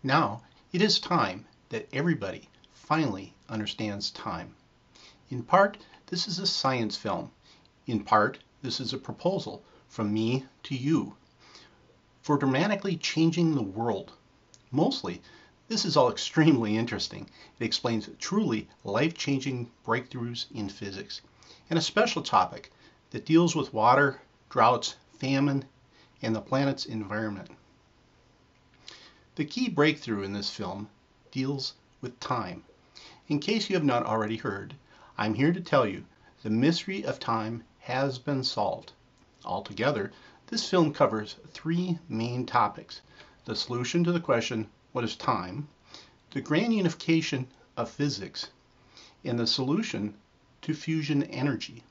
Now, it is time that everybody finally understands time. In part, this is a science film. In part, this is a proposal from me to you for dramatically changing the world. Mostly, this is all extremely interesting. It explains truly life-changing breakthroughs in physics, and a special topic that deals with water, droughts, famine, and the planet's environment. The key breakthrough in this film deals with time. In case you have not already heard, I'm here to tell you the mystery of time has been solved. Altogether, this film covers three main topics: the solution to the question, what is time? The grand unification of physics, and the solution to fusion energy.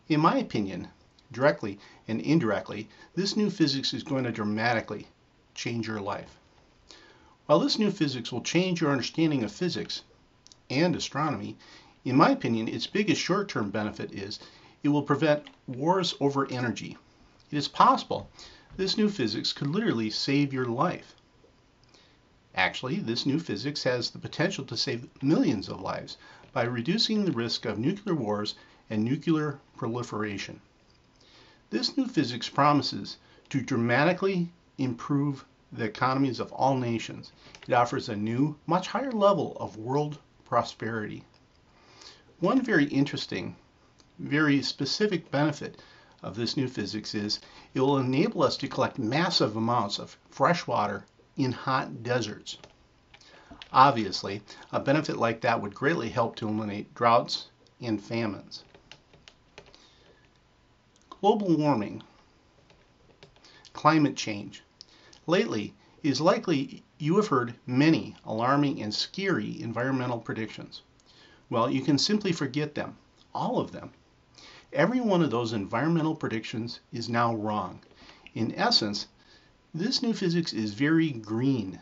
In my opinion, directly and indirectly, this new physics is going to dramatically change your life. While this new physics will change your understanding of physics and astronomy, in my opinion, its biggest short-term benefit is it will prevent wars over energy. It is possible this new physics could literally save your life. Actually, this new physics has the potential to save millions of lives by reducing the risk of nuclear wars and nuclear proliferation. This new physics promises to dramatically improve the economies of all nations. It offers a new, much higher level of world prosperity. One very interesting, very specific benefit of this new physics is it will enable us to collect massive amounts of fresh water in hot deserts. Obviously, a benefit like that would greatly help to eliminate droughts and famines. Global warming, climate change. Lately, it is likely you have heard many alarming and scary environmental predictions. Well, you can simply forget them, all of them. Every one of those environmental predictions is now wrong. In essence, this new physics is very green.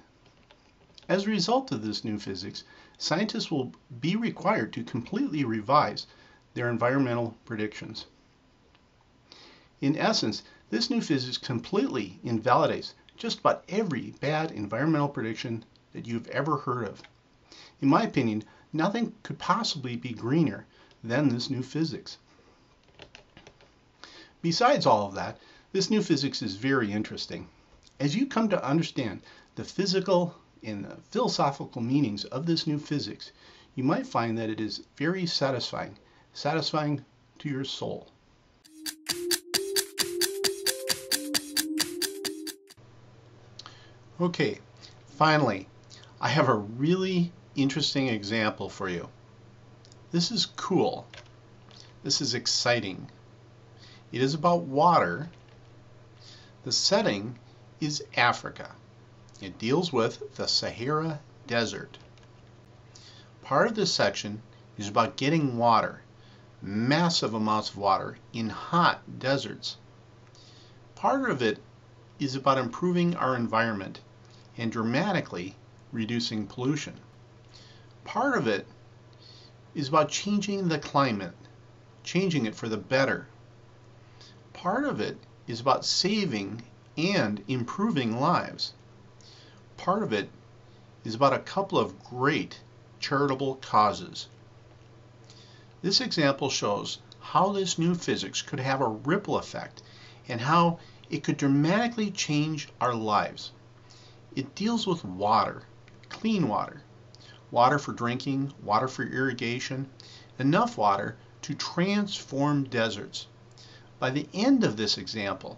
As a result of this new physics, scientists will be required to completely revise their environmental predictions. In essence, this new physics completely invalidates just about every bad environmental prediction that you've ever heard of. In my opinion, nothing could possibly be greener than this new physics. Besides all of that, this new physics is very interesting. As you come to understand the physical and the philosophical meanings of this new physics, you might find that it is very satisfying to your soul. Okay, finally, I have a really interesting example for you. This is cool. This is exciting. It is about water. The setting is Africa. It deals with the Sahara Desert. Part of this section is about getting water, massive amounts of water in hot deserts. Part of it is about improving our environment and dramatically reducing pollution. Part of it is about changing the climate, changing it for the better. Part of it is about saving and improving lives. Part of it is about a couple of great charitable causes. This example shows how this new physics could have a ripple effect and how it could dramatically change our lives. It deals with water, clean water, water for drinking, water for irrigation, enough water to transform deserts. By the end of this example,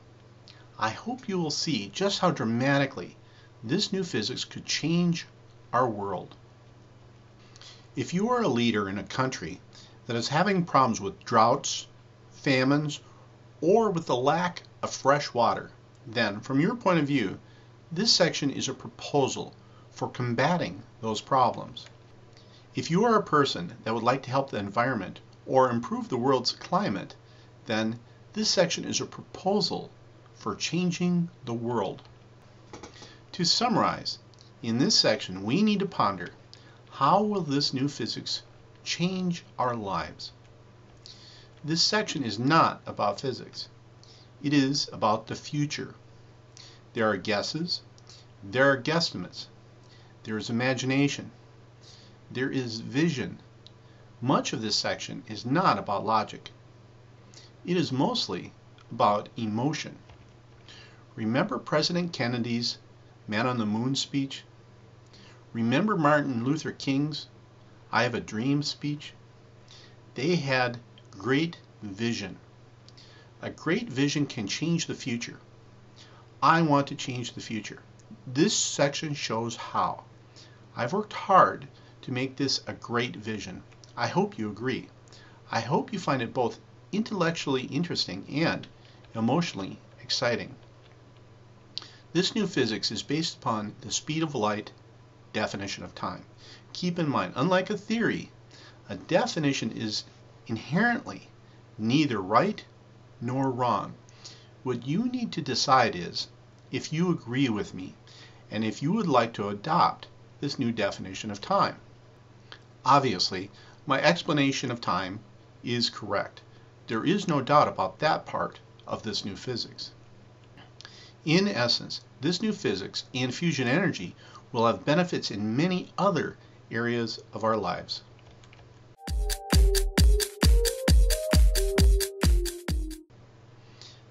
I hope you will see just how dramatically this new physics could change our world. If you are a leader in a country that is having problems with droughts, famines, or with the lack of fresh water, then from your point of view, this section is a proposal for combating those problems. If you are a person that would like to help the environment or improve the world's climate, then this section is a proposal for changing the world. To summarize, in this section we need to ponder, how will this new physics change our lives? This section is not about physics. It is about the future. There are guesses, there are guesstimates. There is imagination. There is vision. Much of this section is not about logic. It is mostly about emotion. Remember President Kennedy's Man on the Moon speech? Remember Martin Luther King's I Have a Dream speech? They had great vision. A great vision can change the future. I want to change the future. This section shows how. I've worked hard to make this a great vision. I hope you agree. I hope you find it both intellectually interesting and emotionally exciting. This new physics is based upon the speed of light definition of time. Keep in mind, unlike a theory, a definition is inherently neither right nor wrong. What you need to decide is if you agree with me and if you would like to adopt this new definition of time. Obviously, my explanation of time is correct. There is no doubt about that part of this new physics. In essence, this new physics and fusion energy will have benefits in many other areas of our lives.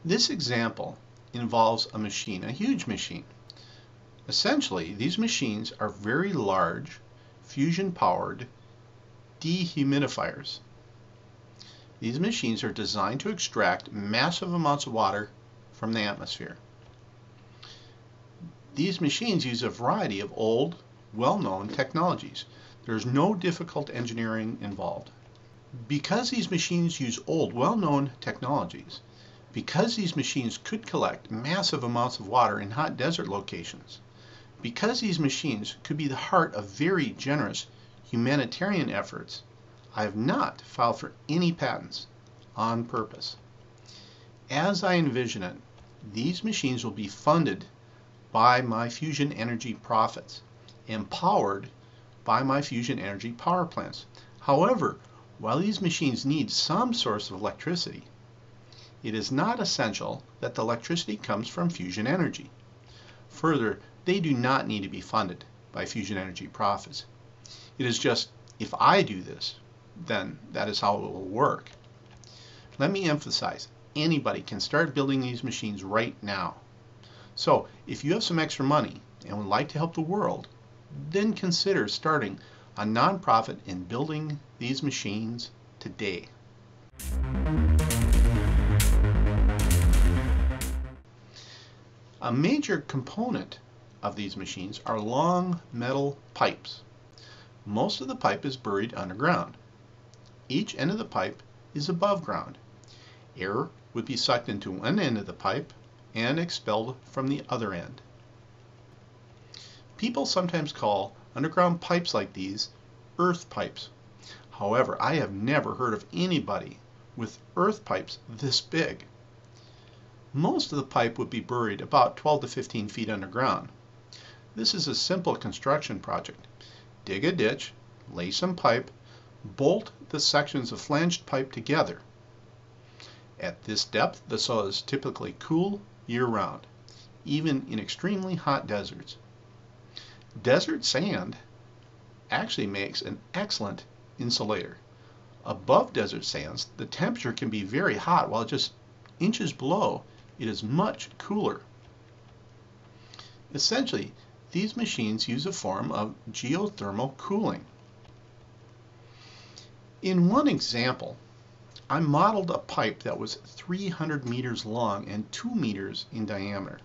This example involves a machine, a huge machine. Essentially, these machines are very large, fusion-powered dehumidifiers. These machines are designed to extract massive amounts of water from the atmosphere. These machines use a variety of old, well-known technologies. There's no difficult engineering involved. Because these machines use old, well-known technologies, because these machines could collect massive amounts of water in hot desert locations, because these machines could be the heart of very generous humanitarian efforts, I have not filed for any patents on purpose. As I envision it, these machines will be funded by my fusion energy profits and powered by my fusion energy power plants. However, while these machines need some source of electricity, it is not essential that the electricity comes from fusion energy. Further, they do not need to be funded by fusion energy profits. It is just, if I do this, then that is how it will work. Let me emphasize, anybody can start building these machines right now. So, if you have some extra money and would like to help the world, then consider starting a nonprofit and building these machines today. A major component of these machines are long metal pipes. Most of the pipe is buried underground. Each end of the pipe is above ground. Air would be sucked into one end of the pipe and expelled from the other end. People sometimes call underground pipes like these earth pipes. However, I have never heard of anybody with earth pipes this big. Most of the pipe would be buried about 12 to 15 feet underground. This is a simple construction project. Dig a ditch, lay some pipe, bolt the sections of flanged pipe together. At this depth, the soil is typically cool year-round, even in extremely hot deserts. Desert sand actually makes an excellent insulator. Above desert sands, the temperature can be very hot, while just inches below, it is much cooler. Essentially, these machines use a form of geothermal cooling. In one example, I modeled a pipe that was 300 meters long and 2 meters in diameter.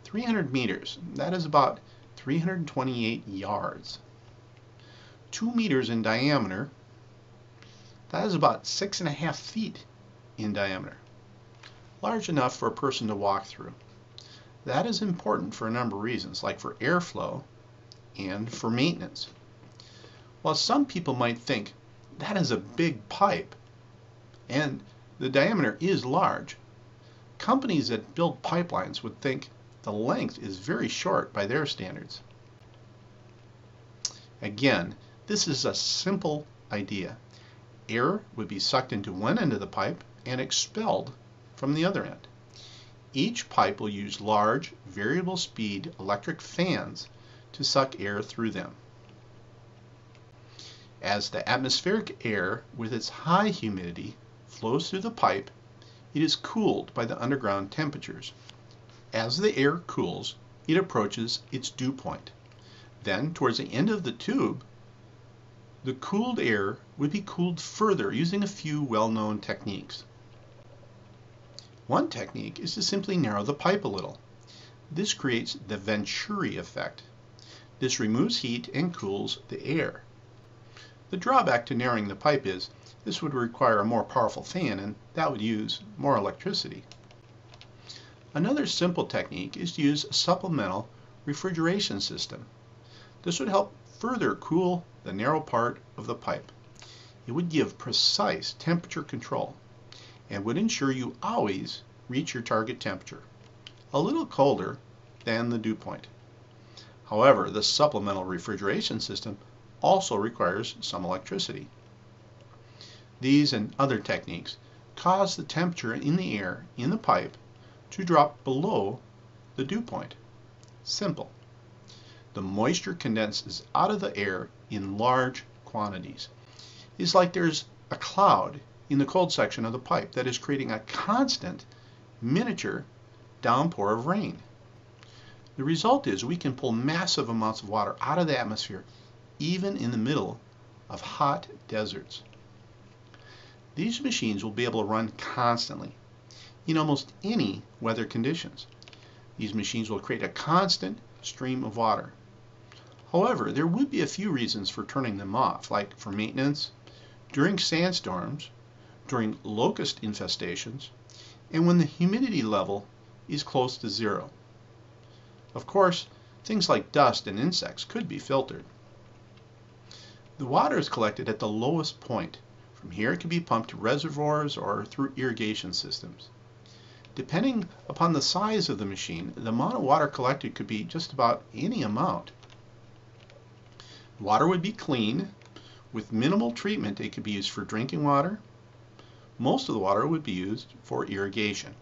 300 meters, that is about 328 yards. 2 meters in diameter, that is about 6.5 feet in diameter. Large enough for a person to walk through. That is important for a number of reasons, like for airflow and for maintenance. While some people might think that is a big pipe, and the diameter is large, companies that build pipelines would think the length is very short by their standards. Again, this is a simple idea. Air would be sucked into one end of the pipe and expelled from the other end. Each pipe will use large, variable speed electric fans to suck air through them. As the atmospheric air with its high humidity flows through the pipe, it is cooled by the underground temperatures. As the air cools, it approaches its dew point. Then, towards the end of the tube, the cooled air would be cooled further using a few well-known techniques. One technique is to simply narrow the pipe a little. This creates the Venturi effect. This removes heat and cools the air. The drawback to narrowing the pipe is this would require a more powerful fan, and that would use more electricity. Another simple technique is to use a supplemental refrigeration system. This would help further cool the narrow part of the pipe. It would give precise temperature control and would ensure you always reach your target temperature, a little colder than the dew point. However, the supplemental refrigeration system also requires some electricity. These and other techniques cause the temperature in the air in the pipe to drop below the dew point. Simple. The moisture condenses out of the air in large quantities. It's like there's a cloud in the cold section of the pipe that is creating a constant miniature downpour of rain. The result is we can pull massive amounts of water out of the atmosphere even in the middle of hot deserts. These machines will be able to run constantly in almost any weather conditions. These machines will create a constant stream of water. However, there would be a few reasons for turning them off, like for maintenance, during sandstorms, during locust infestations, and when the humidity level is close to zero. Of course, things like dust and insects could be filtered. The water is collected at the lowest point. From here it can be pumped to reservoirs or through irrigation systems. Depending upon the size of the machine, the amount of water collected could be just about any amount. Water would be clean. With minimal treatment, it could be used for drinking water. Most of the water would be used for irrigation.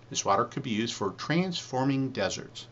This water could be used for transforming deserts.